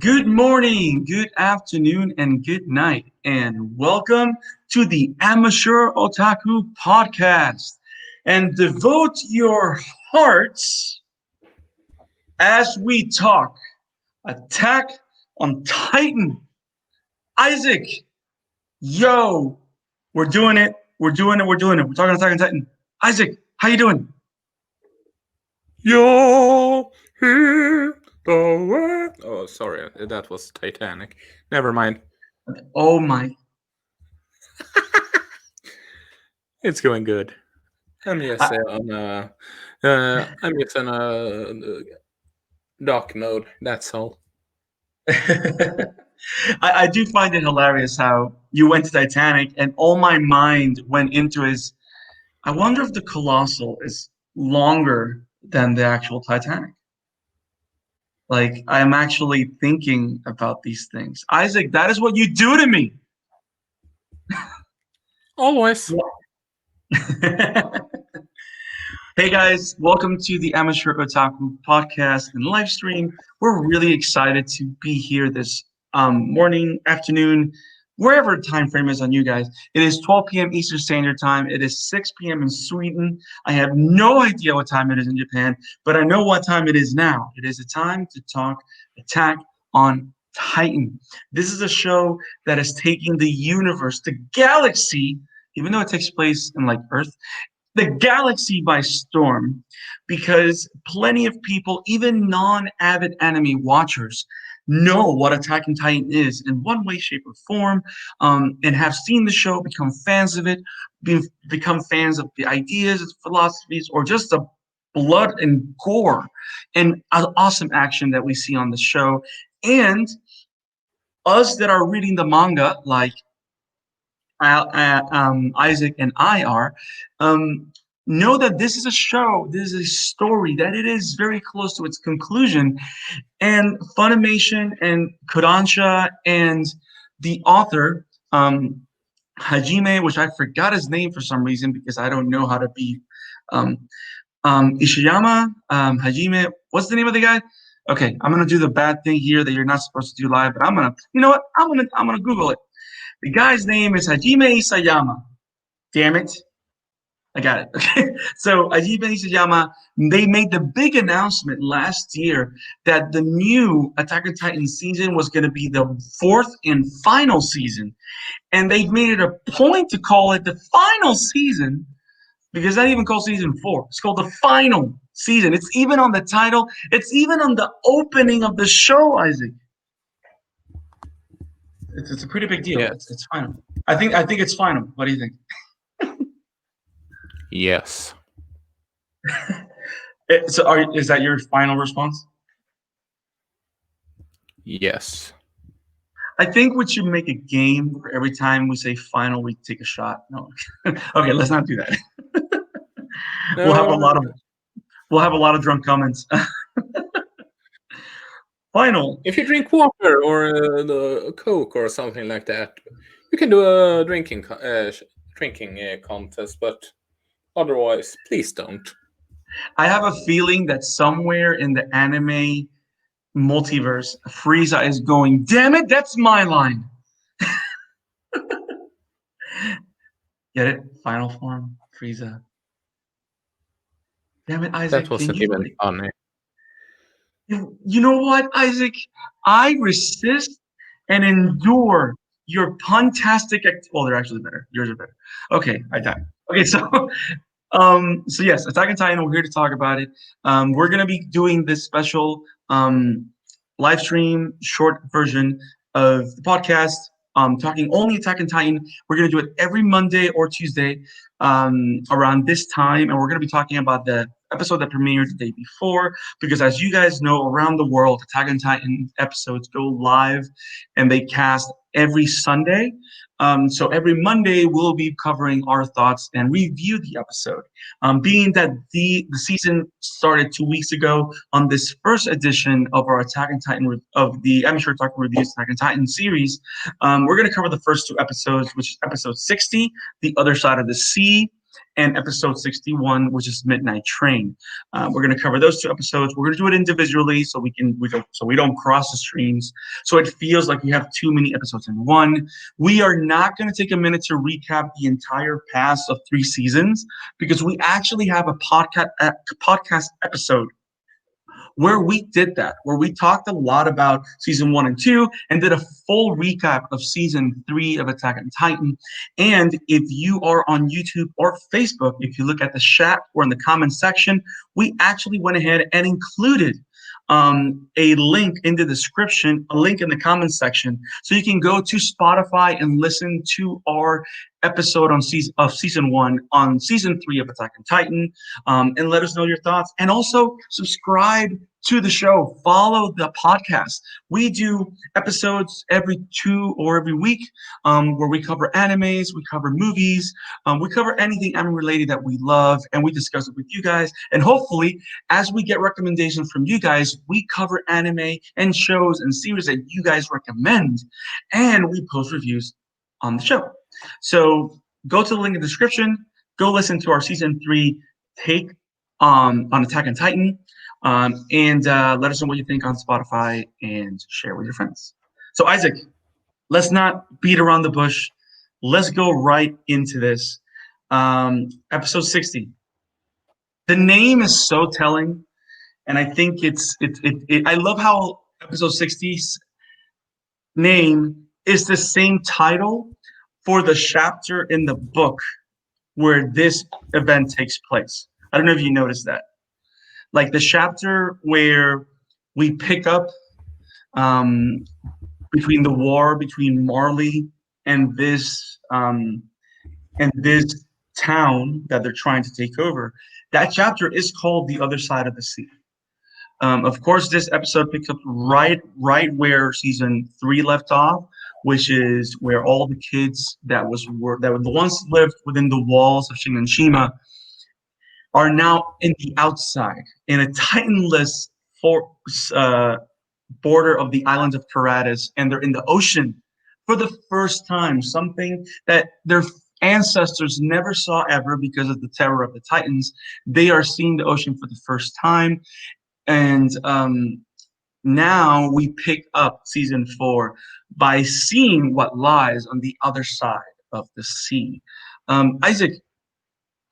Good morning, good afternoon, and good night, and welcome to the Amateur Otaku Podcast. And devote your hearts as we talk Attack on Titan. Isak, yo, we're doing it. We're talking Attack on Titan. Isak, how you doing? Yo, here the way. Oh, sorry, that was Titanic. Never mind. Oh my. It's going good. I'm just on a dock mode. That's all. I do find it hilarious how you went to Titanic and all my mind went into is, I wonder if the Colossal is longer than the actual Titanic. Like, I'm actually thinking about these things. Isak, that is what you do to me. Always. Hey guys, welcome to the Amateur Otaku Podcast and live stream. We're really excited to be here this morning, afternoon, wherever time frame is on you guys. It is 12 p.m. Eastern Standard Time. It is 6 p.m. in Sweden. I have no idea what time it is in Japan, but I know what time it is now. It is a time to talk Attack on Titan. This is a show that is taking the universe, the galaxy, even though it takes place in like Earth, the galaxy by storm, because plenty of people, even non-avid anime watchers, know what Attack on Titan is in one way, shape, or form, and have seen the show, become fans of it, become fans of the ideas, its philosophies, or just the blood and gore and awesome action that we see on the show. And us that are reading the manga, like Isak and I are, know that this is a show, this is a story, that it is very close to its conclusion. And Funimation and Kodansha and the author, Hajime, which I forgot his name for some reason because I don't know how to be, Ishiyama, Hajime, what's the name of the guy? Okay, I'm gonna do the bad thing here that you're not supposed to do live, but you know what? I'm gonna Google it. The guy's name is Hajime Isayama. Damn it. I got it. Okay. So Hajime Isayama, they made the big announcement last year that the new Attack on Titan season was going to be the fourth and final season. And they've made it a point to call it the final season because it's not even called season 4. It's called the final season. It's even on the title. It's even on the opening of the show, Isak. It's a pretty big deal. Yeah. It's final. I think it's final. What do you think? Yes. So is that your final response? Yes. I think we should make a game where every time we say final, we take a shot. No. Okay, let's not do that. We'll have a lot of drunk comments. Final. If you drink water or the Coke or something like that, you can do a drinking contest, but otherwise, please don't. I have a feeling that somewhere in the anime multiverse, Frieza is going, damn it, that's my line. Get it? Final form, Frieza. Damn it, Isak. That wasn't even funny. You know what, Isak? I resist and endure your puntastic. Well, they're actually better. Yours are better. Okay, I died. Okay, so yes, Attack on Titan. We're here to talk about it. We're gonna be doing this special live stream short version of the podcast. Talking only Attack on Titan. We're gonna do it every Monday or Tuesday around this time, and we're gonna be talking about the episode that premiered the day before, because as you guys know, around the world, Attack on Titan episodes go live and they cast every Sunday. So every Monday we'll be covering our thoughts and review the episode. Being that the season started 2 weeks ago, on this first edition of our Attack on Titan of the Amateur Otaku Reviews Attack on Titan series, we're going to cover the first 2 episodes, which is episode 60, The Other Side of the Sea, and episode 61, which is Midnight Train. We're going to cover those 2 episodes. We're going to do it individually so we don't cross the streams. So it feels like we have too many episodes in one. We are not going to take a minute to recap the entire past of 3 seasons because we actually have a podcast episode where we did that, where we talked a lot about season 1 and 2 and did a full recap of season 3 of Attack on Titan. And if you are on YouTube or Facebook, if you look at the chat or in the comment section, we actually went ahead and included a link in the description, a link in the comment section, so you can go to Spotify and listen to our episode on season 1 on season 3 of Attack on Titan, and let us know your thoughts. And also subscribe to the show, follow the podcast. We do episodes every 2 or every week, where we cover animes, we cover movies, we cover anything anime related that we love, and we discuss it with you guys. And hopefully, as we get recommendations from you guys, we cover anime and shows and series that you guys recommend, and we post reviews on the show. So go to the link in the description, go listen to our season 3 take on Attack on Titan, and let us know what you think on Spotify and share with your friends. So Isaac, let's not beat around the bush. Let's go right into this. Episode 60. The name is so telling, and I think I love how episode 60's name is the same title for the chapter in the book where this event takes place. I don't know if you noticed that. Like the chapter where we pick up between the war between Marley and this town that they're trying to take over. That chapter is called The Other Side of the Sea. Of course, this episode picks up right where season 3 left off, which is where all the kids that were once lived within the walls of Shiganshima are now in the outside, in a Titanless border of the islands of Karatis, and they're in the ocean for the first time, something that their ancestors never saw ever because of the terror of the Titans. They are seeing the ocean for the first time, and now we pick up season 4 by seeing what lies on the other side of the sea. Isaac,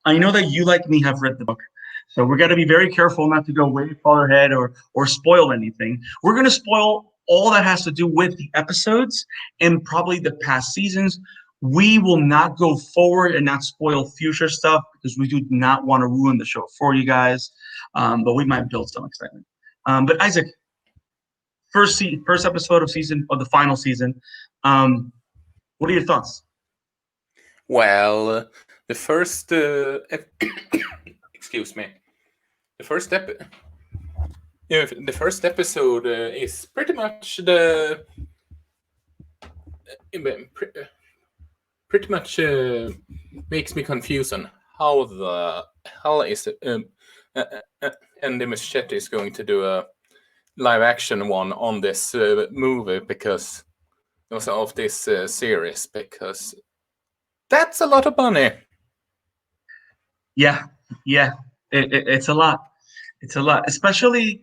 I know that you, like me, have read the book, so we're going to be very careful not to go way far ahead or spoil anything. We're going to spoil all that has to do with the episodes and probably the past seasons. We will not go forward and not spoil future stuff because we do not want to ruin the show for you guys, but we might build some excitement. But Isaac, first episode of the final season. What are your thoughts? Well, the first excuse me. The first episode is pretty much makes me confused on how the hell is Andy Muschietti is going to do a live action one on this movie because of this series, because that's a lot of money. Yeah, it's a lot. It's a lot, especially.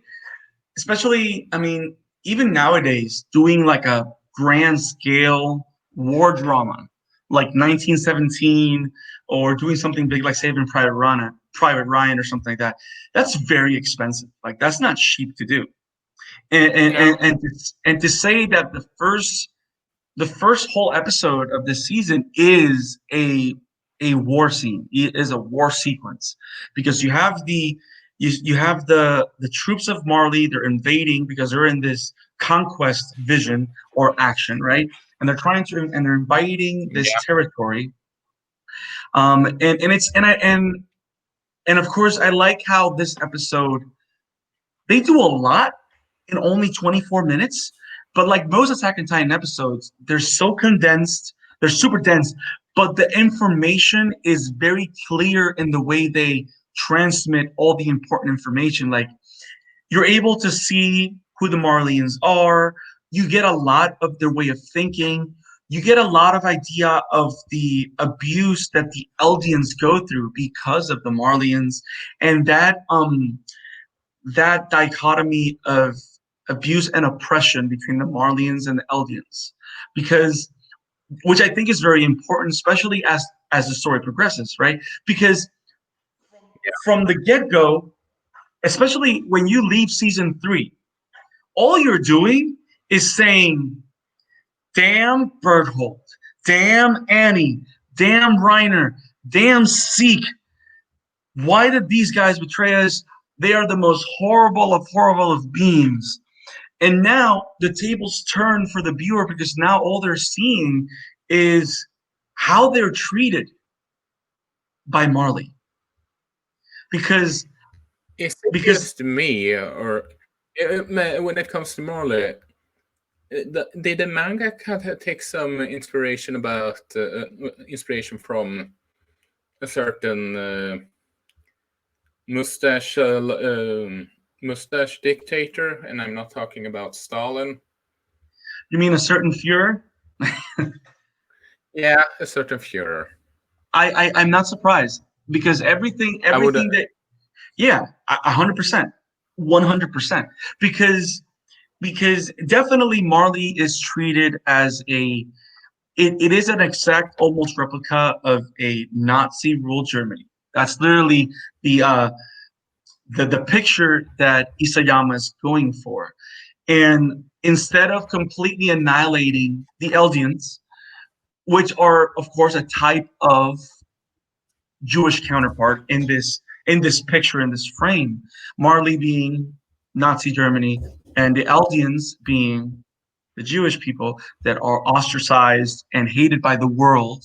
I mean, even nowadays, doing like a grand scale war drama like 1917, or doing something big like Saving Private Ryan, or something like that. That's very expensive. Like that's not cheap to do. And to say that the first whole episode of this season is a war scene, is a war sequence, because you have the troops of Marley. They're invading because they're in this conquest vision or action, right? And they're invading this territory. And of course, I like how this episode, they do a lot in only 24 minutes. But like most Attack on Titan episodes, they're so condensed, they're super dense, but the information is very clear in the way they transmit all the important information. Like, you're able to see who the Marleyans are. You get a lot of their way of thinking. you get a lot of idea of the abuse that the Eldians go through because of the Marleyans, and that dichotomy of abuse and oppression between the Marleyans and the Eldians, because which I think is very important, especially as the story progresses, right? Because from the get-go, especially when you leave season 3, all you're doing is saying, damn Berthold, damn Annie, damn Reiner, damn Seek. Why did these guys betray us? They are the most horrible of beings. And now the tables turn for the viewer, because now all they're seeing is how they're treated by Marley. Because Is it just me, or when it comes to Marley, did the manga take some inspiration from a certain mustache dictator? And I'm not talking about Stalin. You mean a certain Führer? Yeah, a certain Führer. I'm not surprised, because everything that, yeah, 100%, 100%, because definitely Marley is treated as it is an exact almost replica of a Nazi ruled Germany. That's literally the picture that Isayama is going for. And instead of completely annihilating the Eldians, which are of course a type of Jewish counterpart in this picture, in this frame, Marley being Nazi Germany and the Eldians being the Jewish people that are ostracized and hated by the world.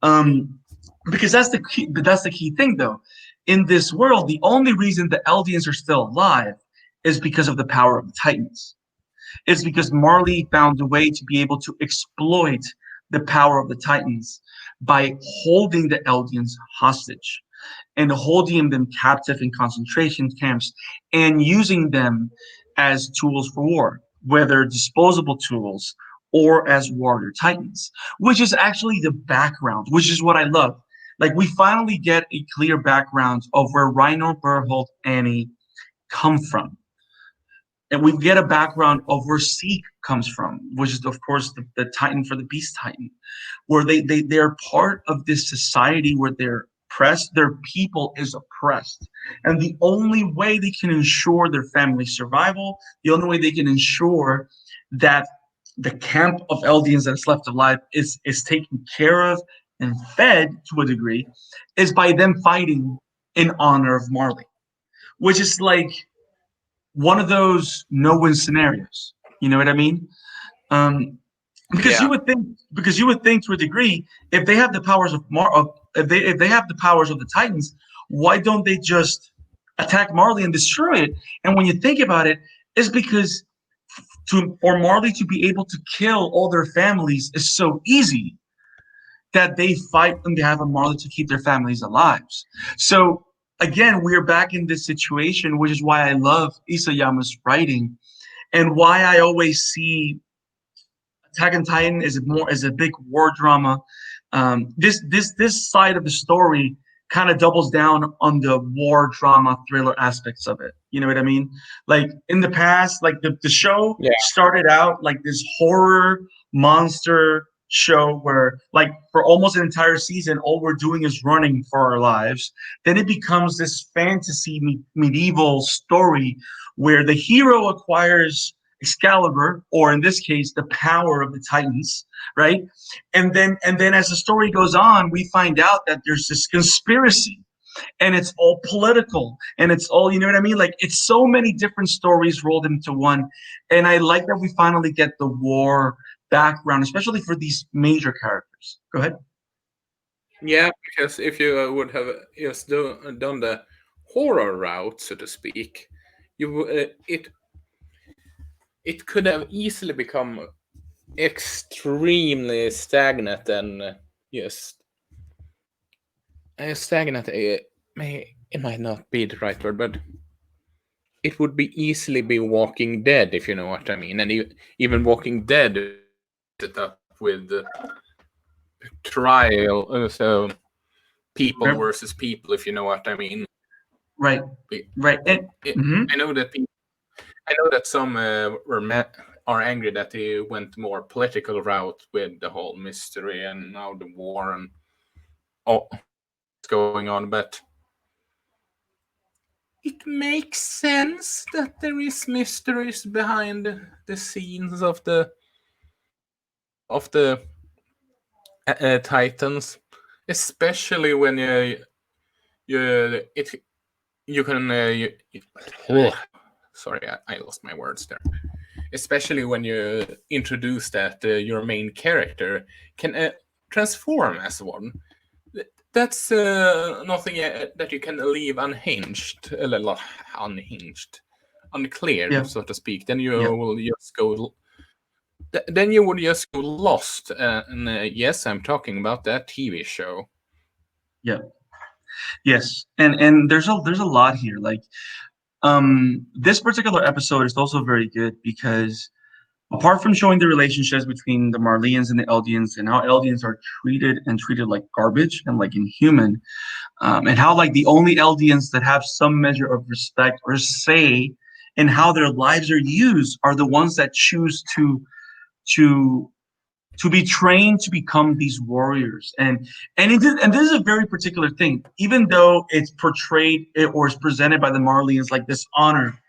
Because that's the key thing, though. In this world, the only reason the Eldians are still alive is because of the power of the Titans. It's because Marley found a way to be able to exploit the power of the Titans by holding the Eldians hostage and holding them captive in concentration camps and using them as tools for war, whether disposable tools or as warrior titans, which is actually the background, which is what I love. Like, we finally get a clear background of where Reiner, Berthold, Annie come from. And we get a background of where Seek comes from, which is, of course, the Titan for the Beast Titan, where they're part of this society where they're oppressed, their people is oppressed. And the only way they can ensure their family survival, the only way they can ensure that the camp of Eldians that's left alive is taken care of and fed to a degree, is by them fighting in honor of Marley, which is like one of those no-win scenarios. You know what I mean? Because Yeah. you would think to a degree, if they have the powers of if they have the powers of the Titans, why don't they just attack Marley and destroy it? And when you think about it, it's because for Marley to be able to kill all their families is so easy that they fight on behalf of Marley to keep their families alive. So again, we're back in this situation, which is why I love Isayama's writing and why I always see Attack on Titan is a big war drama. This side of the story kind of doubles down on the war drama thriller aspects of it. You know what I mean? Like, in the past, like the show started out like this horror monster show where, like, for almost an entire season, all we're doing is running for our lives. Then it becomes this fantasy medieval story where the hero acquires Excalibur, or in this case, the power of the Titans, right? And then as the story goes on, we find out that there's this conspiracy, and it's all political, and it's all, you know what I mean? Like, it's so many different stories rolled into one, and I like that we finally get the war background, especially for these major characters. Go ahead. Yeah, because if you would have just done the horror route, so to speak, it could have easily become extremely stagnant and just stagnant. It might not be the right word, but it would be easily be Walking Dead, if you know what I mean. And even Walking Dead set up with trial, so people Right. versus people, if you know what I mean. Right. Right. And I know that some are angry that they went more political route with the whole mystery and now the war and all that's going on, but it makes sense that there is mysteries behind the scenes of the Titans, especially when you can sorry, I lost my words there. Especially when you introduce that your main character can transform as one. That's nothing that you can leave unhinged, unclear, yeah. so to speak. Then you Yeah. will just go. Then you would just go lost. And yes, I'm talking about that TV show. Yeah. Yes. And there's a lot here. Like this particular episode is also very good because apart from showing the relationships between the Marleyans and the Eldians and how Eldians are treated like garbage and like inhuman, and how like the only Eldians that have some measure of respect or say in how their lives are used are the ones that choose to to be trained to become these warriors. And this is a very particular thing, even though it's portrayed or is presented by the Marleyans like this honor,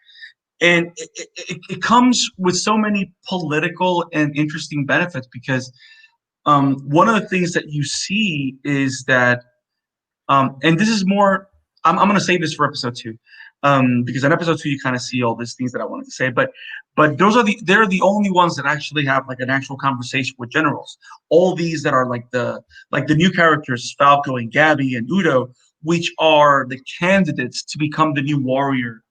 and it comes with so many political and interesting benefits because one of the things that you see is that and this is more, I'm going to save this for episode two, because in episode two you kind of see all these things that I wanted to say. But they're the only ones that actually have like an actual conversation with generals. All these that are like the new characters, Falco and Gabby and Udo, which are the candidates to become the new warrior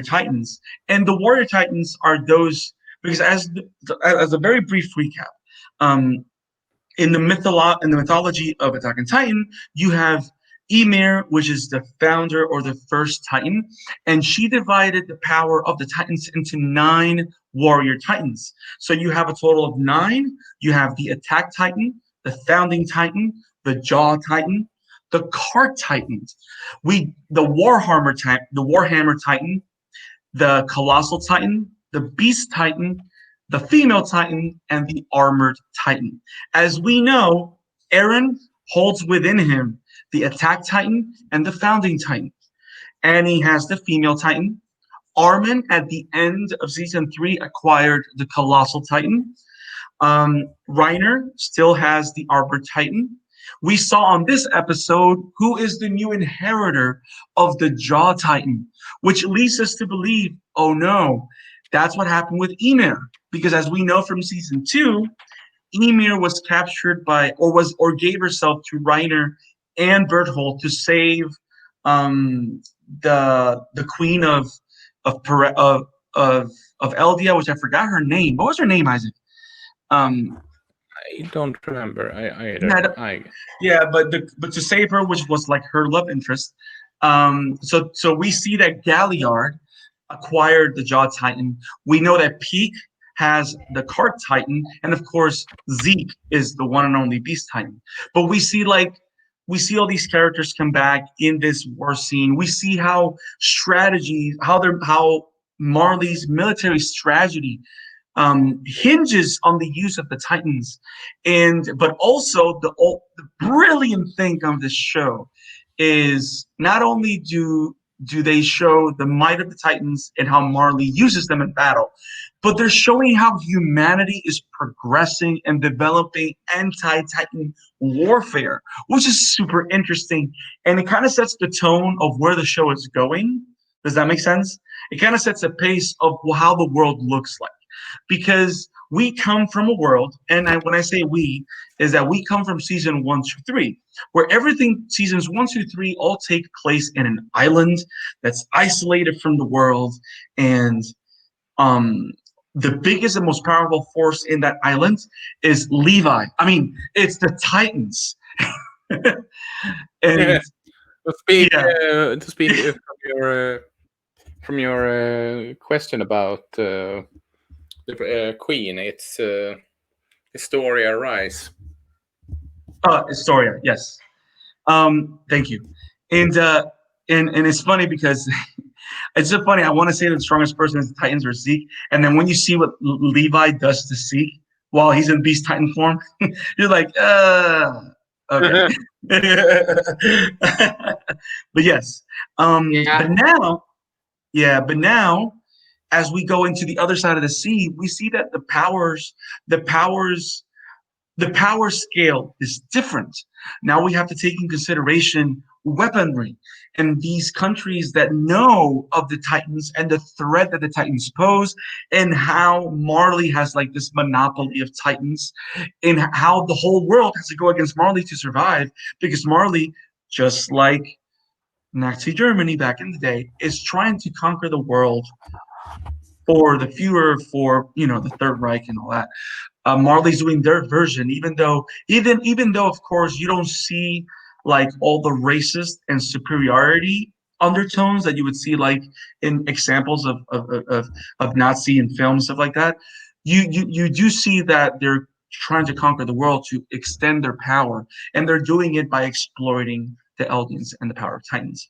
titans. And the warrior titans are those because as a very brief recap, um, in the mythology of Attack on Titan, you have Ymir, which is the founder or the first Titan, and she divided the power of the Titans into 9 warrior Titans. So you have a total of 9. You have the Attack Titan, the Founding Titan, the Jaw Titan, the Cart Titans, the Warhammer Titan, the Colossal Titan, the Beast Titan, the Female Titan, and the Armored Titan. As we know, Eren holds within him the Attack Titan and the Founding Titan. Annie has the Female Titan. Armin, at the end of season 3, acquired the Colossal Titan. Reiner still has the Armored Titan. We saw on this episode who is the new inheritor of the Jaw Titan, which leads us to believe, oh no, that's what happened with Ymir. Because as we know from season 2, Ymir was captured by, or gave herself to Reiner and Berthold to save the queen of Eldia, which I forgot her name. What was her name, Isaac? I don't remember either. Yeah, but to save her, which was like her love interest. So we see that Galliard acquired the Jaw Titan. We know that Peak has the Cart Titan, and of course Zeke is the one and only Beast Titan. But we see all these characters come back in this war scene. We see how how Marley's military strategy hinges on the use of the Titans, but also the brilliant thing of this show is not only do they show the might of the Titans and how Marley uses them in battle, but they're showing how humanity is progressing and developing anti-Titan warfare, which is super interesting, and it kind of sets the tone of where the show is going. Does that make sense? It kind of sets a pace of how the world looks like. Because we come from a world, and when I say we, is that we come from season 1 to 3, where seasons 1 to 3 all take place in an island that's isolated from the world, and the biggest and most powerful force in that island is Levi. I mean, it's the Titans. And to speak yeah. from your question about the queen, it's Historia Rise. Historia, yes. Thank you. And it's funny because it's so funny. I want to say the strongest person is the Titans or Zeke, and then when you see what Levi does to Zeke while he's in Beast Titan form, you're like, okay. But yes, Yeah. but now, as we go into the other side of the sea, we see that the powers the power scale is different. Now we have to take in consideration weaponry and these countries that know of the Titans and the threat that the Titans pose, and how Marley has like this monopoly of Titans, and how the whole world has to go against Marley to survive, because Marley, just like Nazi Germany back in the day, is trying to conquer the world for the Fuhrer, for the Third Reich and all that. Marley's doing their version, even though of course you don't see like all the racist and superiority undertones that you would see like in examples of Nazi and film, stuff like that. You do see that they're trying to conquer the world to extend their power, and they're doing it by exploiting the Eldians and the power of Titans.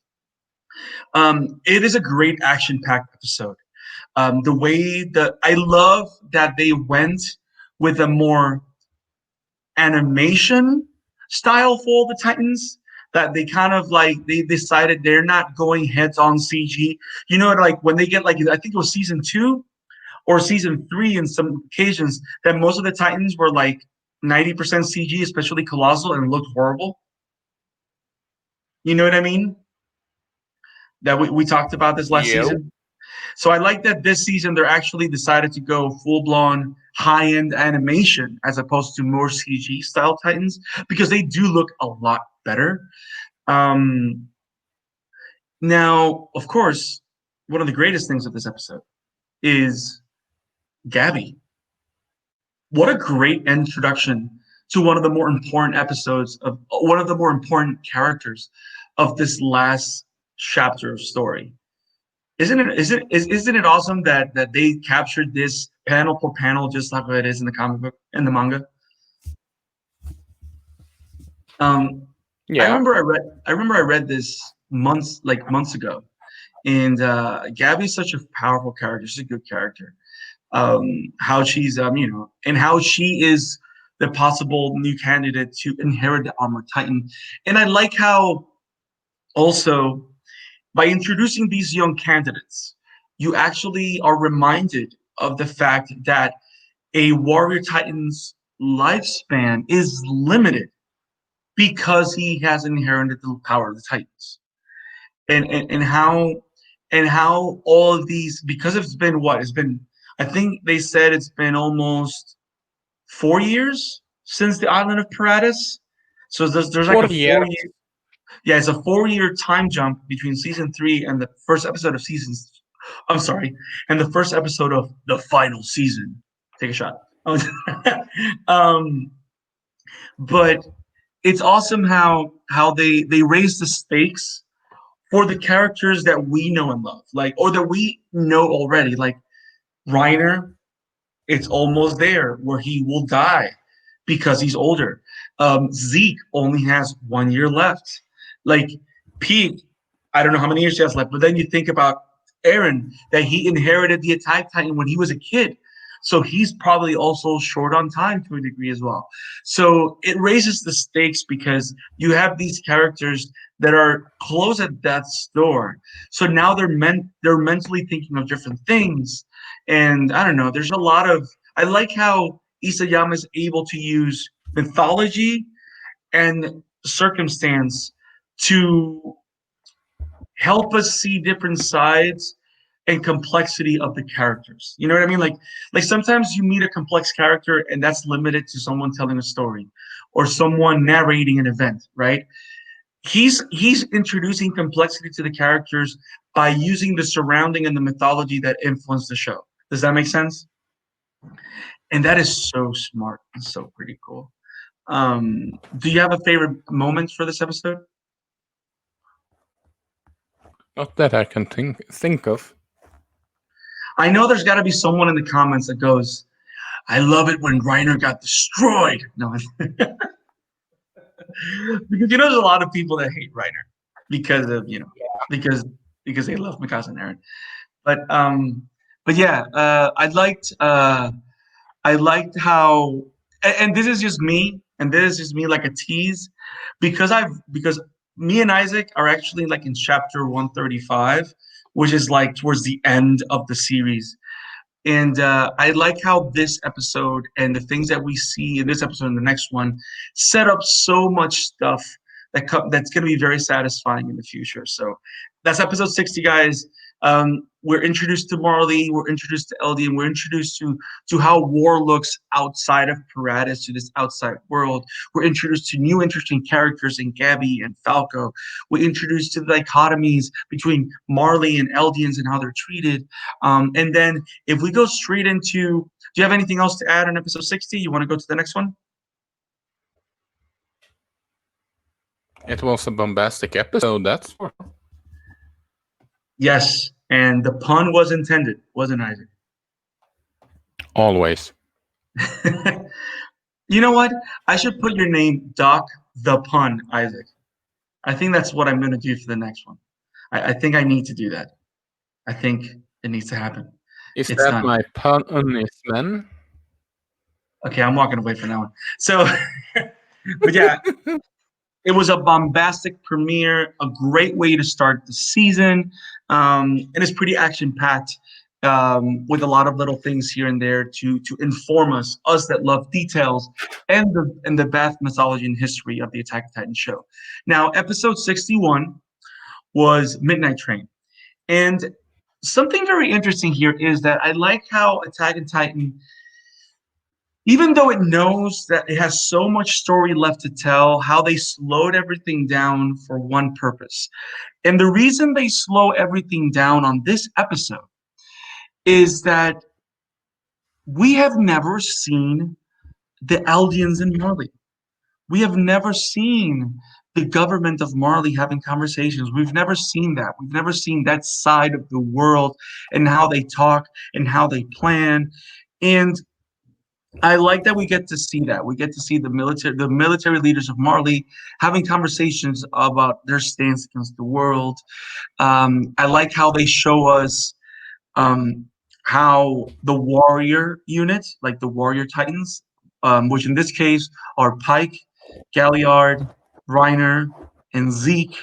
It is a great action-packed episode. The way that I love that they went with a more animation style for all the Titans, that they kind of like they decided they're not going heads on CG. Like when they get like, I think it was season 2 or season 3 in some occasions, that most of the Titans were like 90% CG, especially Colossal, and looked horrible. You know what I mean? That we talked about this last season. So I like that this season they're actually decided to go full-blown high-end animation as opposed to more CG style Titans, because they do look a lot better. Now, of course, one of the greatest things of this episode is Gabby. What a great introduction to one of the more important episodes of one of the more important characters of this last chapter of story. Isn't it awesome that they captured this panel for panel just like it is in the comic book and the manga? Yeah. I remember I read this months ago, and Gabby's such a powerful character. She's a good character. How she's and how she is the possible new candidate to inherit the Armored Titan, and I like how also, by introducing these young candidates, you actually are reminded of the fact that a warrior titan's lifespan is limited because he has inherited the power of the titans, and how all of these, because it's been, I think they said it's been almost 4 years since the island of Paratus. So there's like a 4 year. Yeah, it's a 4-year time jump between season 3 and the first episode of I'm sorry, and the first episode of the final season. Take a shot. But it's awesome how they raise the stakes for the characters that we know and love, like, or that we know already, like Reiner. It's almost there where he will die because he's older. Zeke only has 1 year left. Like Pete, I don't know how many years he has left, but then you think about Aaron, that he inherited the Attack Titan when he was a kid. So he's probably also short on time to a degree as well. So it raises the stakes because you have these characters that are close at death's door. So now they're mentally thinking of different things. And I don't know, there's a lot of, I like how Isayama is able to use mythology and circumstance to help us see different sides and complexity of the characters. You know what I mean? Like sometimes you meet a complex character and that's limited to someone telling a story or someone narrating an event, right? He's introducing complexity to the characters by using the surrounding and the mythology that influence the show. Does that make sense? And that is so smart and so pretty cool. Do you have a favorite moment for this episode? Not that I can think of. I know there's got to be someone in the comments that goes, I love it when Reiner got destroyed. No, because there's a lot of people that hate Reiner because of because they love Mikasa and Eren. But yeah, I liked how, and this is just me, and this is just me like a tease, because me and Isaac are actually like in chapter 135, which is like towards the end of the series. And I like how this episode and the things that we see in this episode and the next one set up so much stuff that's going to be very satisfying in the future. So that's episode 60, guys. We're introduced to Marley, we're introduced to Eldian, we're introduced to how war looks outside of Paratus, to this outside world. We're introduced to new interesting characters in Gabby and Falco. We're introduced to the dichotomies between Marley and Eldians and how they're treated. And then if we go straight into, do you have anything else to add on episode 60? You want to go to the next one? It was a bombastic episode, that's for sure. Yes, and the pun was intended, wasn't Isaac? Always. You know what? I should put your name, Doc the Pun, Isaac. I think that's what I'm going to do for the next one. I think I need to do that. I think it needs to happen. Is It's that done. my punishment? Okay, I'm walking away from that one. So, but yeah, it was a bombastic premiere, a great way to start the season, and it's pretty action-packed with a lot of little things here and there to inform us that love details and the vast mythology and history of the Attack on Titan show. Now, episode 61 was Midnight Train, and something very interesting here is that I like how Attack on Titan, even though it knows that it has so much story left to tell, how they slowed everything down for one purpose. And the reason they slow everything down on this episode is that we have never seen the Eldians in Marley. We have never seen the government of Marley having conversations. We've never seen that. We've never seen that side of the world and how they talk and how they plan. And I like that we get to see that. We get to see the military leaders of Marley having conversations about their stance against the world. I like how they show us how the warrior unit, like the warrior titans, which in this case are Pike, Galliard, Reiner, and Zeke,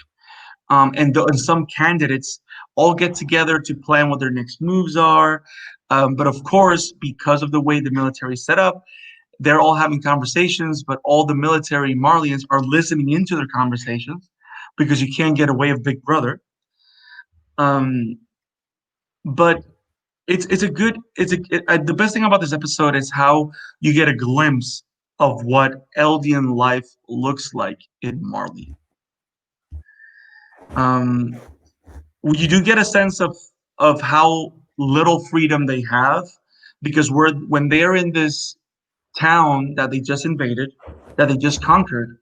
and some candidates all get together to plan what their next moves are. But of course, because of the way the military is set up, they're all having conversations, but all the military Marlians are listening into their conversations because you can't get away with Big Brother. But the best thing about this episode is how you get a glimpse of what Eldian life looks like in Marley. You do get a sense of how little freedom they have, because when they're in this town that they just invaded, that they just conquered,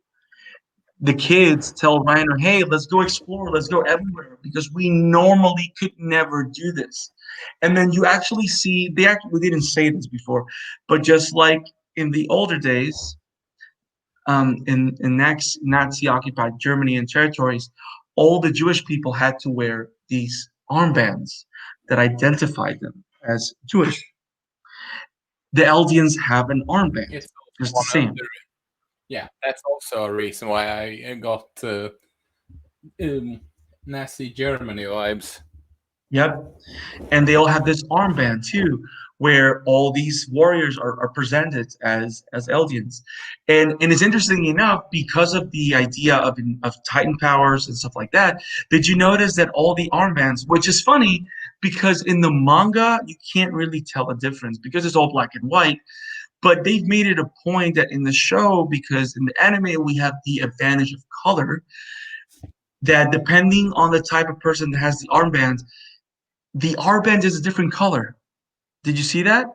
the kids tell Reiner, "Hey, let's go explore, let's go everywhere, because we normally could never do this." And then you actually see, they actually didn't say this before, but just like in the older days, in Nazi-occupied Germany and territories, all the Jewish people had to wear these armbands that identified them as Jewish. The Eldians have an armband. It's It's the same. Yeah, that's also a reason why I got Nazi Germany vibes. Yep. And they all have this armband too, where all these warriors are presented as Eldians. And it's interesting enough, because of the idea of Titan powers and stuff like that, did you notice that all the armbands, which is funny because in the manga, you can't really tell the difference because it's all black and white. But they've made it a point that in the show, because in the anime, we have the advantage of color, that depending on the type of person that has the armband is a different color. Did you see that?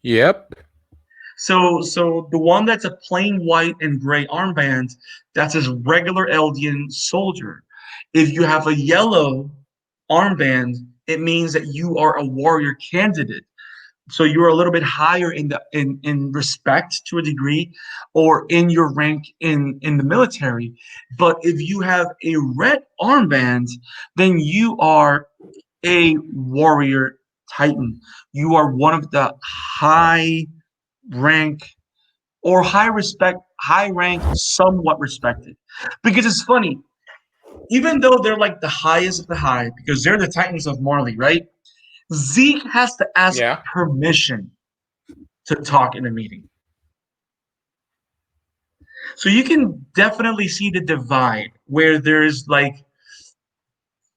Yep. So the one that's a plain white and gray armband, that's a regular Eldian soldier. If you have a yellow armband, it means that you are a warrior candidate. So you're a little bit higher in respect to a degree, or in your rank in the military. But if you have a red armband, then you are a warrior titan. You are one of the high rank or high respect, high rank, somewhat respected. Because it's funny, even though they're like the highest of the high, because they're the titans of Marley, right? Zeke has to ask Yeah. permission to talk in a meeting. So you can definitely see the divide where there's like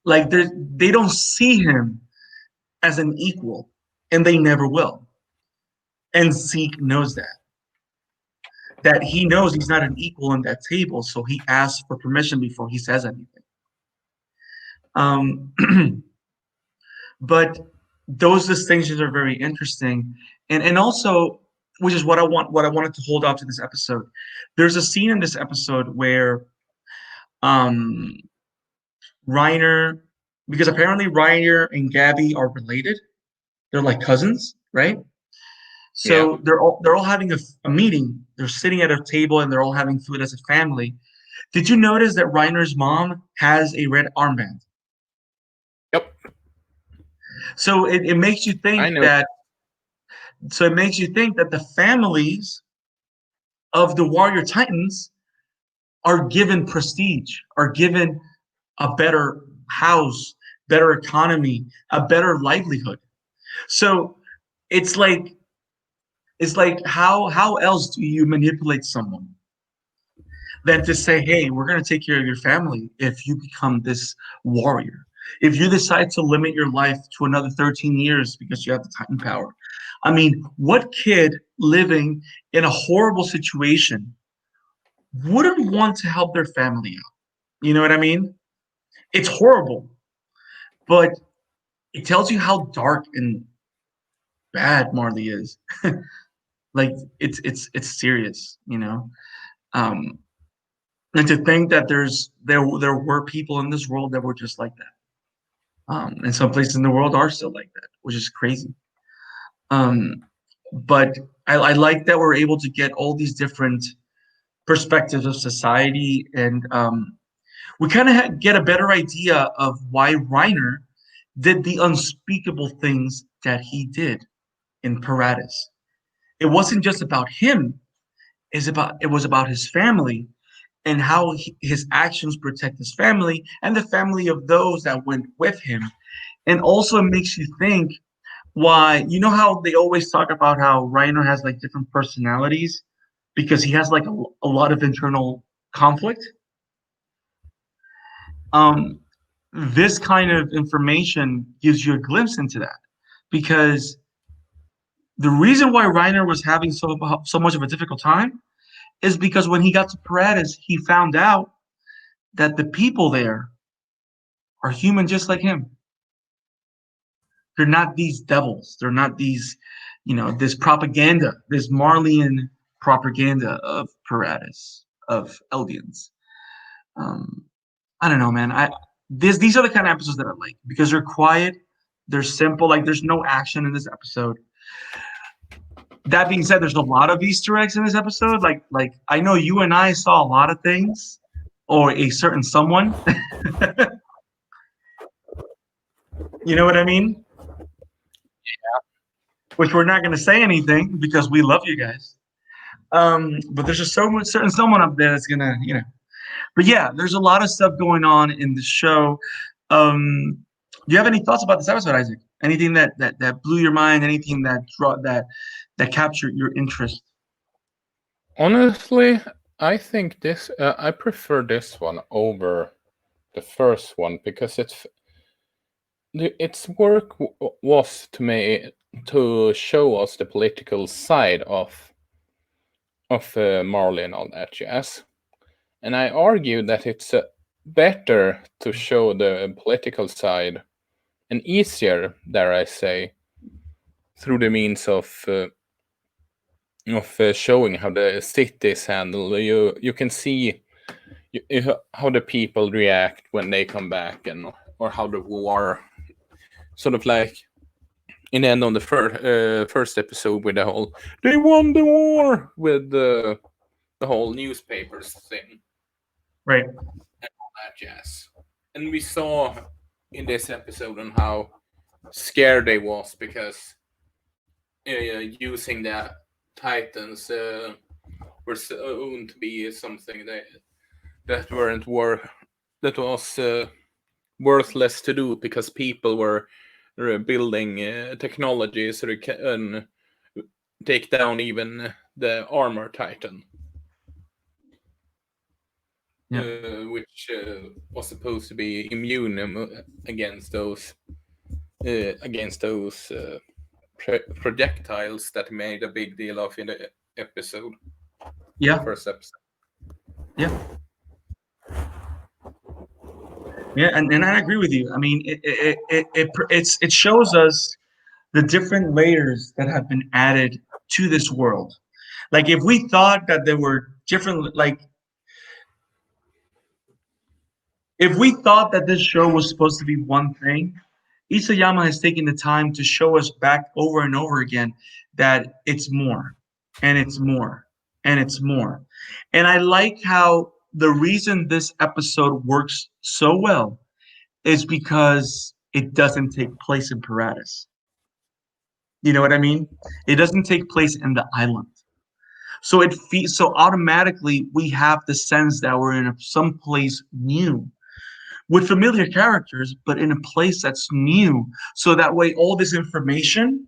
they don't see him as an equal, and they never will. And Zeke knows that he knows he's not an equal on that table, so he asks for permission before he says anything. Um, but those distinctions are very interesting, and also, which is what I wanted to hold off to this episode. There's a scene in this episode where um Reiner, because apparently Reiner and Gabby are related. They're like cousins, right? Yeah. So they're all having a meeting. They're sitting at a table and they're all having food as a family. Did you notice that Reiner's mom has a red armband? Yep. So it makes you I think know. that it makes you think that the families of the Warrior Titans are given prestige, are given a better house, better economy, a better livelihood. So it's like how else do you manipulate someone than to say, hey, we're going to take care of your family if you become this warrior. If you decide to limit your life to another 13 years because you have the Titan power. I mean, what kid living in a horrible situation wouldn't want to help their family out? You know what I mean? It's horrible, but it tells you how dark and bad Marley is. Like it's serious, you know. Um, and to think that there were people in this world that were just like that, and some places in the world are still like that, which is crazy. Um, but I like that we're able to get all these different perspectives of society, and we kind of get a better idea of why Reiner did the unspeakable things that he did in Paradis. It wasn't just about him; it was about his family and how his actions protect his family and the family of those that went with him. And also, it makes you think why, you know, how they always talk about how Reiner has like different personalities because he has like a lot of internal conflict. Um, this kind of information gives you a glimpse into that because the reason why Reiner was having so much of a difficult time is because when he got to Paradis, he found out that the people there are human just like him. They're not these devils. They're not these, this propaganda, this Marleyan propaganda of Paradis, of Eldians. Um, I don't know, man. These are the kind of episodes that I like because they're quiet, they're simple. Like there's no action in this episode. That being said, there's a lot of Easter eggs in this episode. Like I know you and I saw a lot of things, or a certain someone. You know what I mean? Which we're not going to say anything because we love you guys. But there's just so much certain someone up there that's gonna, But yeah, there's a lot of stuff going on in the show. Do you have any thoughts about this episode, Isaac? Anything that blew your mind? Anything that captured your interest? Honestly, I think I prefer this one over the first one because its work was to me to show us the political side of Marley and all that jazz. And I argue that it's better to show the political side and easier, dare I say, through the means of showing how the city is handled. You can see how the people react when they come back, or how the war sort of like in the end on the first episode with the whole "they won the war" with the whole newspapers thing, Right. and all that jazz. And we saw in this episode on how scared they was because using the Titans were shown to be something that was worthless to do because people were building technology so they can take down even the armor Titan, which was supposed to be immune against those projectiles that made a big deal of in the episode. Yeah. First episode. Yeah. Yeah, and I agree with you. I mean, it shows us the different layers that have been added to this world. Like if we thought that there were different, like if we thought that this show was supposed to be one thing, Isayama has taken the time to show us back over and over again that it's more, and it's more, and it's more. And I like how the reason this episode works so well is because it doesn't take place in Paratus. You know what I mean? It doesn't take place in the island. So automatically we have the sense that we're in some place new with familiar characters, but in a place that's new. So that way all this information,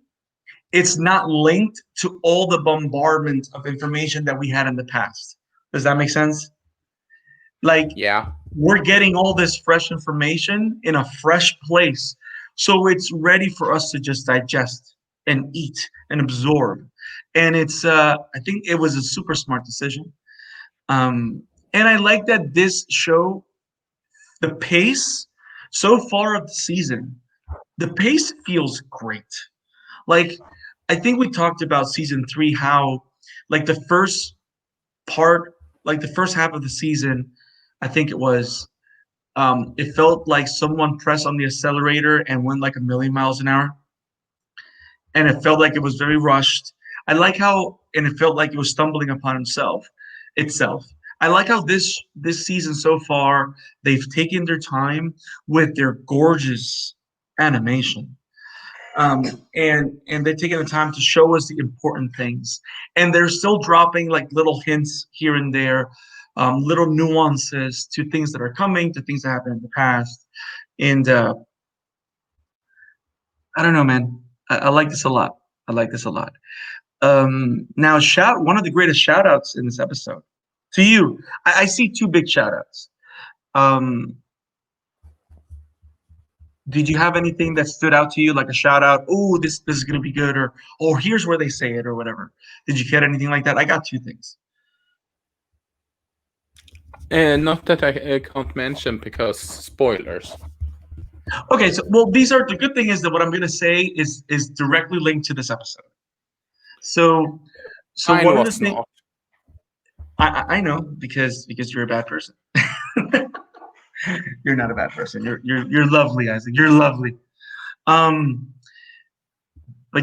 it's not linked to all the bombardment of information that we had in the past. Does that make sense? Like, Yeah. we're getting all this fresh information in a fresh place. So it's ready for us to just digest and eat and absorb. And I think it was a super smart decision. And I like that this show, the pace so far of the season, the pace feels great. Like, I think we talked about season 3, how like the first part, like the first half of the season, I think it felt like someone pressed on the accelerator and went like a million miles an hour. And it felt like it was very rushed. And it felt like it was stumbling upon itself. I like how this season so far, they've taken their time with their gorgeous animation. And they're taking the time to show us the important things. And they're still dropping like little hints here and there, little nuances to things that are coming, to things that happened in the past. And I don't know, man. I like this a lot. I like this a lot. Now, one of the greatest shout outs in this episode to you. I see two big shout outs. Did you have anything that stood out to you, like a shout out? Oh, this is gonna be good, or here's where they say it, or whatever. Did you get anything like that? I got two things. Not that I can't mention because spoilers. Okay, so well, these are the good thing is that what I'm gonna say is directly linked to this episode. So Mine one of the was things not. I know because you're a bad person. You're not a bad person. You're lovely, Isaac. You're lovely. But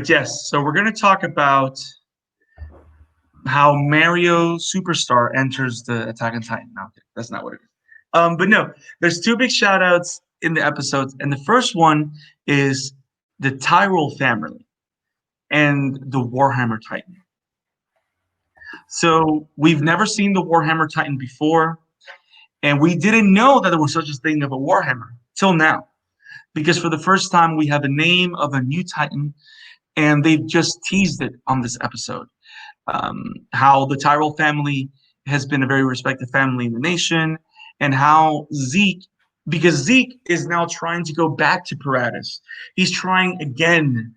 yes, so we're gonna talk about how Mario Superstar enters the Attack on Titan. No, okay, that's not what it is. But no, there's two big shout outs in the episodes. And the first one is the Tyrell family and the Warhammer Titan. So we've never seen the Warhammer Titan before. And we didn't know that there was such a thing of a Warhammer till now. Because for the first time, we have a name of a new Titan, and they've just teased it on this episode. How the Tyrell family has been a very respected family in the nation, and how because Zeke is now trying to go back to Paratus. He's trying again.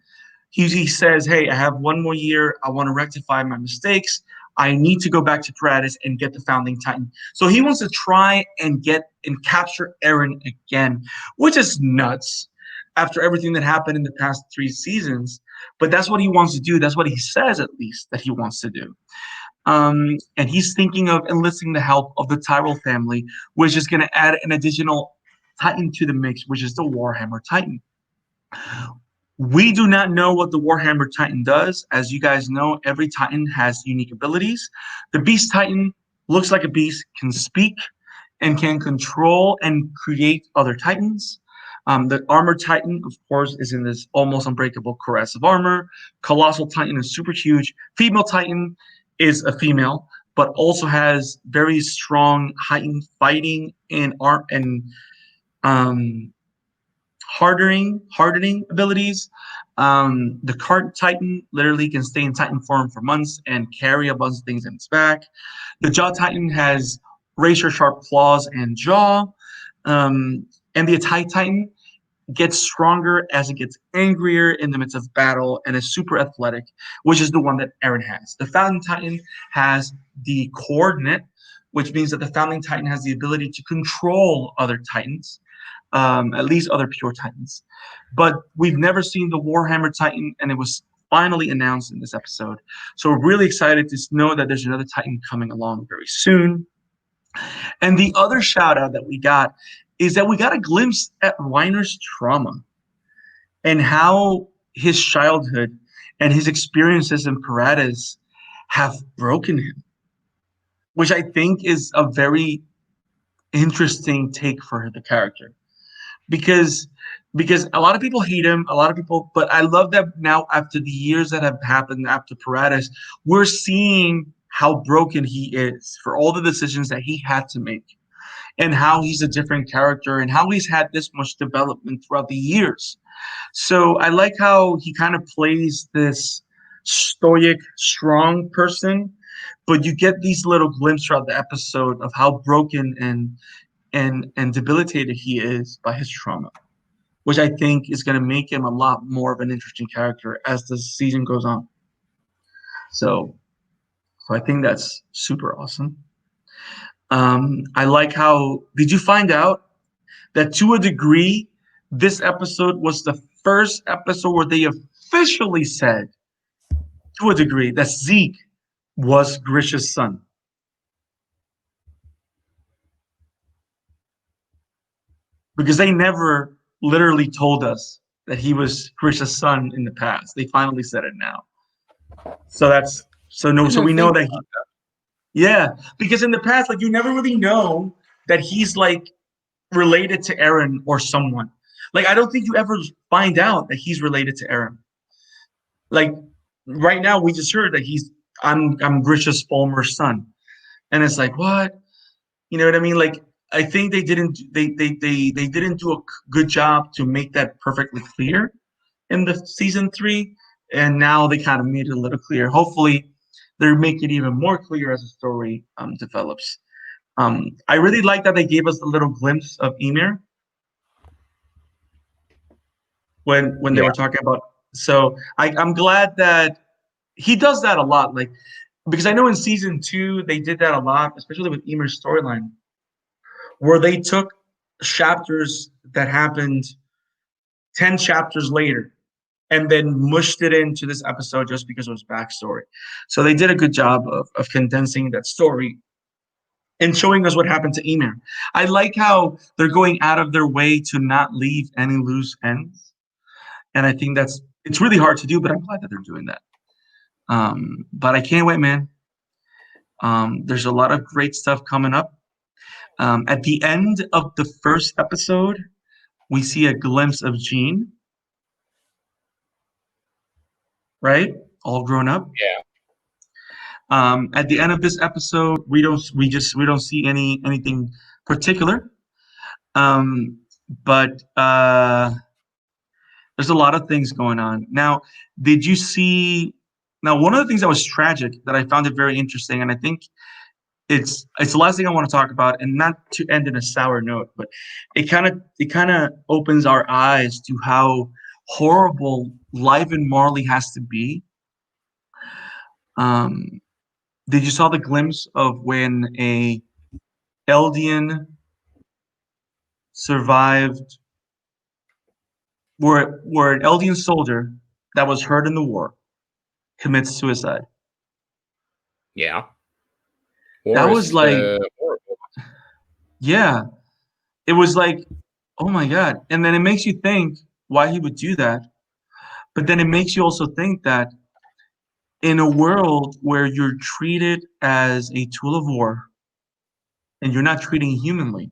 He says, hey, I have one more year. I want to rectify my mistakes. I need to go back to Paratus and get the founding Titan. So he wants to try and capture Eren again, which is nuts after everything that happened in the past 3 seasons. But that's what he wants to do. That's what he says, at least, that he wants to do. And he's thinking of enlisting the help of the Tyrell family, which is going to add an additional Titan to the mix, which is the Warhammer Titan. We do not know what the Warhammer Titan does. As you guys know, every Titan has unique abilities. The Beast Titan looks like a beast, can speak, and can control and create other Titans. The Armor Titan, of course, is in this almost unbreakable cuirass of armor. Colossal Titan is super huge. Female Titan is a female, but also has very strong heightened fighting and um, hardening abilities. The Cart Titan literally can stay in Titan form for months and carry a bunch of things in its back. The Jaw Titan has razor sharp claws and jaw. And the Attack Titan gets stronger as it gets angrier in the midst of battle and is super athletic, which is the one that Eren has. The Founding Titan has the Coordinate, which means that the Founding Titan has the ability to control other Titans, at least other pure Titans. But we've never seen the Warhammer Titan, and it was finally announced in this episode. So we're really excited to know that there's another Titan coming along very soon. And the other shout out that we got is that we got a glimpse at Reiner's trauma and how his childhood and his experiences in Paradis have broken him, which I think is a very interesting take for the character. Because a lot of people hate him, but I love that now after the years that have happened after Paradis, we're seeing how broken he is for all the decisions that he had to make and how he's a different character and how he's had this much development throughout the years. So I like how he kind of plays this stoic, strong person, but you get these little glimpses throughout the episode of how broken and debilitated he is by his trauma, which I think is going to make him a lot more of an interesting character as the season goes on. So I think that's super awesome. I like how, did you find out that to a degree, this episode was the first episode where they officially said, to a degree, that Zeke was Grisha's son? Because they never literally told us that he was Grisha's son in the past. They finally said it now. So we know that yeah, because in the past, like, you never really know that he's like related to Eren or someone. Like, I don't think you ever find out that he's related to Eren. Like, right now we just heard that I'm Grisha's former son. And it's like, what? You know what I mean? Like, I think they didn't do a good job to make that perfectly clear in the season 3, and now they kind of made it a little clear. Hopefully, they make it even more clear as the story develops. I really like that they gave us a little glimpse of Ymir when they were talking about. So I'm glad that he does that a lot. Like, because I know in season 2 they did that a lot, especially with Ymir's storyline, where they took chapters that happened 10 chapters later and then mushed it into this episode just because it was backstory. So they did a good job of condensing that story and showing us what happened to Ymir. I like how they're going out of their way to not leave any loose ends. And I think it's really hard to do, but I'm glad that they're doing that. But I can't wait, man. There's a lot of great stuff coming up. At the end of the first episode, we see a glimpse of Jean, right? All grown up. Yeah. At the end of this episode, we don't see anything particular. But there's a lot of things going on. Now, did you see? Now, one of the things that was tragic that I found it very interesting, and I think it's the last thing I want to talk about, and not to end in a sour note, but it kind of opens our eyes to how horrible life in Marley has to be. Did you saw the glimpse of when a Eldian survived, where an Eldian soldier that was hurt in the war commits suicide? Yeah. That was like, yeah, it was like, oh my God. And then it makes you think why he would do that. But then it makes you also think that in a world where you're treated as a tool of war and you're not treating humanly,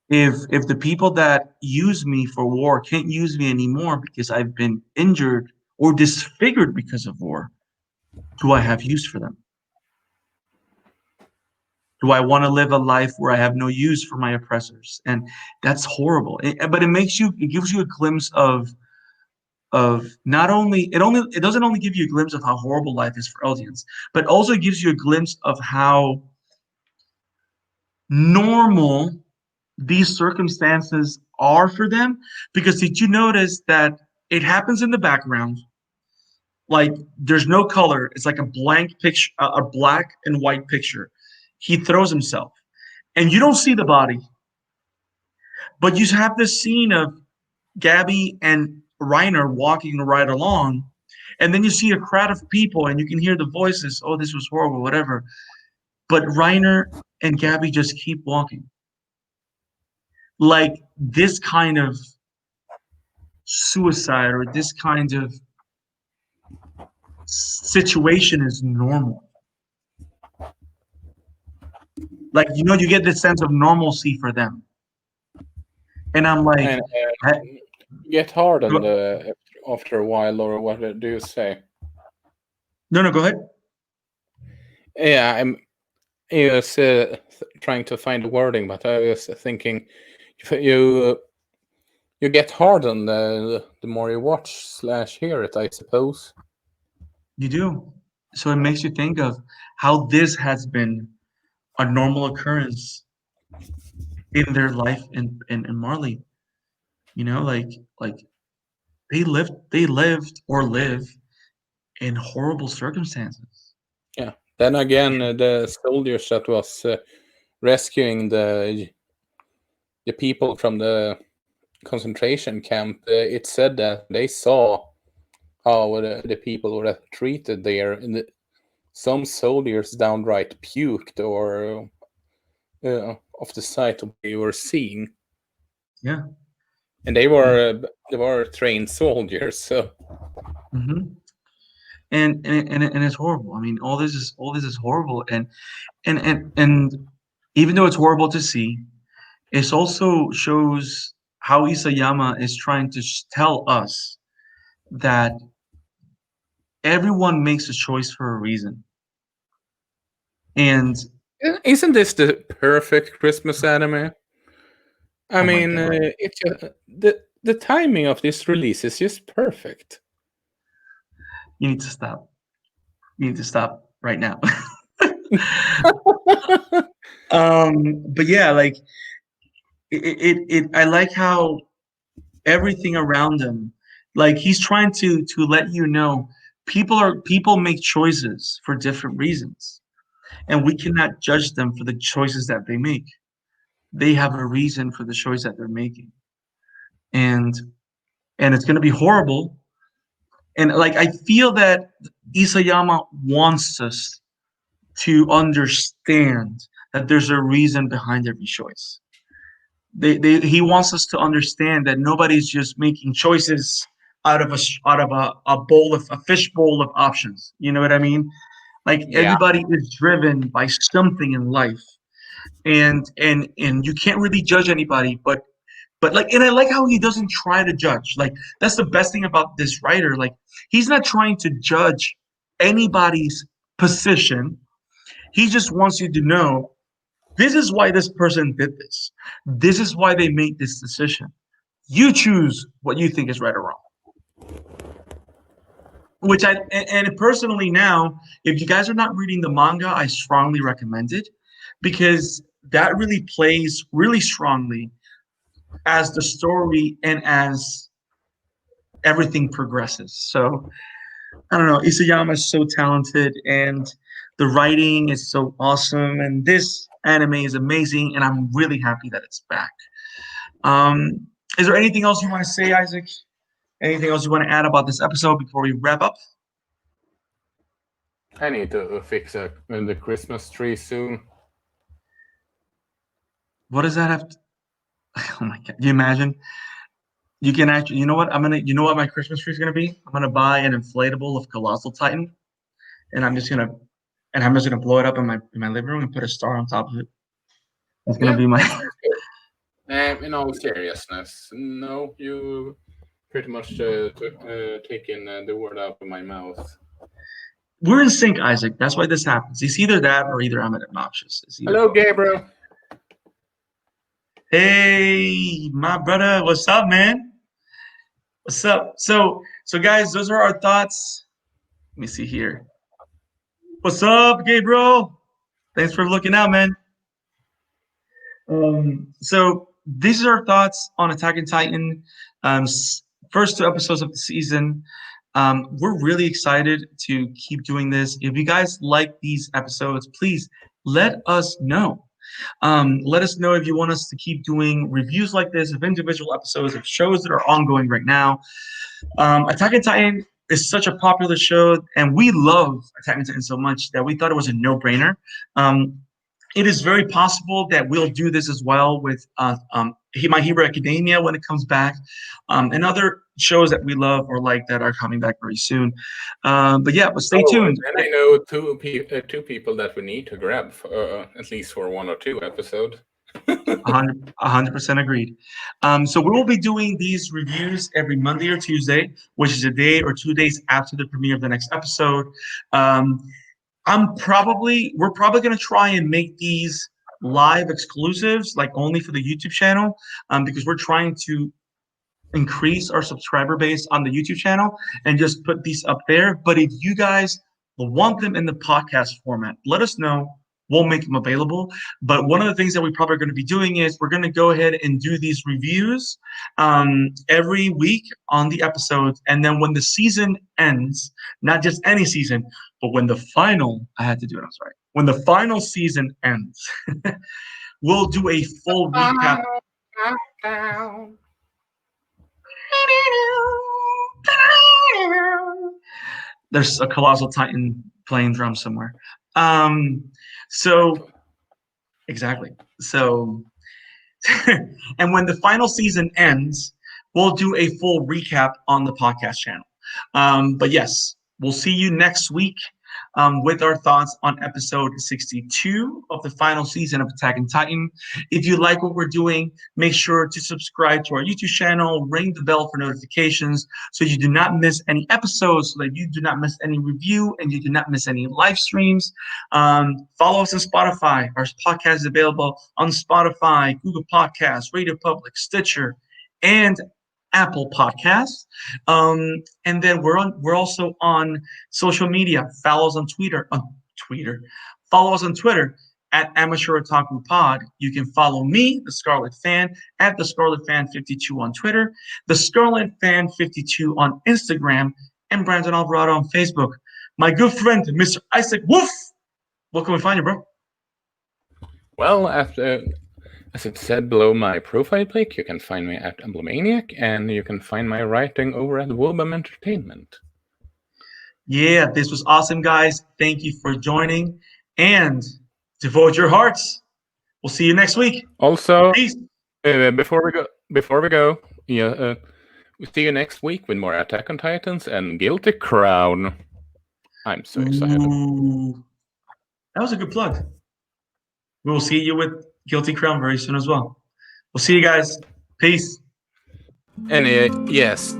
if the people that use me for war can't use me anymore because I've been injured or disfigured because of war, do I have use for them? Do I want to live a life where I have no use for my oppressors? And that's horrible. But it gives you a glimpse of not only it doesn't only give you a glimpse of how horrible life is for Eldians, but also gives you a glimpse of how normal these circumstances are for them. Because did you notice that it happens in the background? Like there's no color. It's like a blank picture, a black and white picture. He throws himself, and you don't see the body, but you have this scene of Gabby and Reiner walking right along, and then you see a crowd of people, and you can hear the voices. Oh, this was horrible, whatever. But Reiner and Gabby just keep walking. Like this kind of suicide or this kind of situation is normal. Like, you get this sense of normalcy for them. And I'm like, And I- get hard on go- after a while, or what do you say? no, go ahead. Yeah, I was trying to find the wording, but I was thinking you get hard on the more you watch / hear it, I suppose. You do. So it makes you think of how this has been a normal occurrence in their life in Marley. Like they lived or live in horrible circumstances. Yeah. Then again, the soldiers that was rescuing the people from the concentration camp, it said that they saw how the people were treated there, and some soldiers downright puked or of the sight of what they were seeing. Yeah. And they were trained soldiers, so hmm and it's horrible. I mean, all this is horrible, and even though it's horrible to see, it also shows how Isayama is trying to tell us that everyone makes a choice for a reason. And isn't this the perfect Christmas anime? I oh my mean, God, it's the timing of this release is just perfect. you need to stop. You need to stop right now. But yeah, like I like how everything around him, like he's trying to let you know people make choices for different reasons, and we cannot judge them for the choices that they make. They have a reason for the choice that they're making, and it's going to be horrible. And like I feel that Isayama wants us to understand that there's a reason behind every choice. He wants us to understand that nobody's just making choices out of a bowl of a fish bowl of options. You know what I mean? Like Yeah, everybody is driven by something in life, and you can't really judge anybody, but like, and I like how he doesn't try to judge. Like that's the best thing about this writer. Like he's not trying to judge anybody's position. He just wants you to know this is why this person did this. This is why they made this decision. You choose what you think is right or wrong. Which and personally now, if you guys are not reading the manga, I strongly recommend it because that really plays really strongly as the story and as everything progresses. So I don't know, Isayama is so talented and the writing is so awesome and this anime is amazing and I'm really happy that it's back. Is there anything else you want to say, Isaac? Anything else you want to add about this episode before we wrap up? I need to fix the Christmas tree soon. What does that have to... Oh my God. Do you imagine? You can actually, you know what? You know what my Christmas tree is gonna be? I'm gonna buy an inflatable of Colossal Titan, and I'm just gonna blow it up in my living room and put a star on top of it. That's gonna be my. That sounds good. In all seriousness, no, you pretty much taken the word out of my mouth. We're in sync, Isaac. That's why this happens. It's either that or either I'm obnoxious. Hello, Gabriel. Hey, my brother, what's up, man? What's up? So guys, those are our thoughts. Let me see here. What's up, Gabriel? Thanks for looking out, man. So these are our thoughts on Attack on Titan. First 2 episodes of the season. We're really excited to keep doing this. If you guys like these episodes, please let us know. Let us know if you want us to keep doing reviews like this of individual episodes of shows that are ongoing right now. Attack on Titan is such a popular show, and we love Attack on Titan so much that we thought it was a no-brainer. It is very possible that we'll do this as well with My Hero Academia when it comes back, and other shows that we love or like that are coming back very soon. But stay tuned. And I know two people that we need to grab for, at least for 1 or 2 episodes. 100% agreed. So we will be doing these reviews every Monday or Tuesday, which is a day or 2 days after the premiere of the next episode. We're probably going to try and make these live exclusives, like only for the YouTube channel, because we're trying to increase our subscriber base on the YouTube channel and just put these up there. But if you guys want them in the podcast format, let us know. We'll make them available. But one of the things that we probably are going to be doing is we're going to go ahead and do these reviews every week on the episodes. And then when the season ends, not just any season, but when the final, when the final season ends, we'll do a full recap. There's a Colossal Titan playing drums somewhere. Exactly. So, and when the final season ends, we'll do a full recap on the podcast channel. But yes, we'll see you next week with our thoughts on episode 62 of the final season of Attack on Titan. If you like what we're doing, make sure to subscribe to our YouTube channel, ring the bell for notifications so you do not miss any episodes, so that you do not miss any review and you do not miss any live streams. Follow us on Spotify. Our podcast is available on Spotify, Google Podcasts, Radio Public, Stitcher, and Apple Podcasts. And then we're also on social media. Follow us on Twitter. Follow us on Twitter at Amateur Otaku Pod. You can follow me, the Scarlet Fan, at the Scarlet Fan 52 on Twitter, the Scarlet Fan 52 on Instagram, and Brandon Alvarado on Facebook. My good friend, Mr. Isak Wolf. Where can we find you, bro? Well, as it said below my profile pic, you can find me at Emblemaniac, and you can find my writing over at Wobam Entertainment. Yeah, this was awesome, guys. Thank you for joining, and devote your hearts. We'll see you next week. Also, peace. Before we go, we'll see you next week with more Attack on Titans and Guilty Crown. I'm so excited. Ooh, that was a good plug. We will see you with Guilty Crown very soon as well. We'll see you guys. Peace. And yes,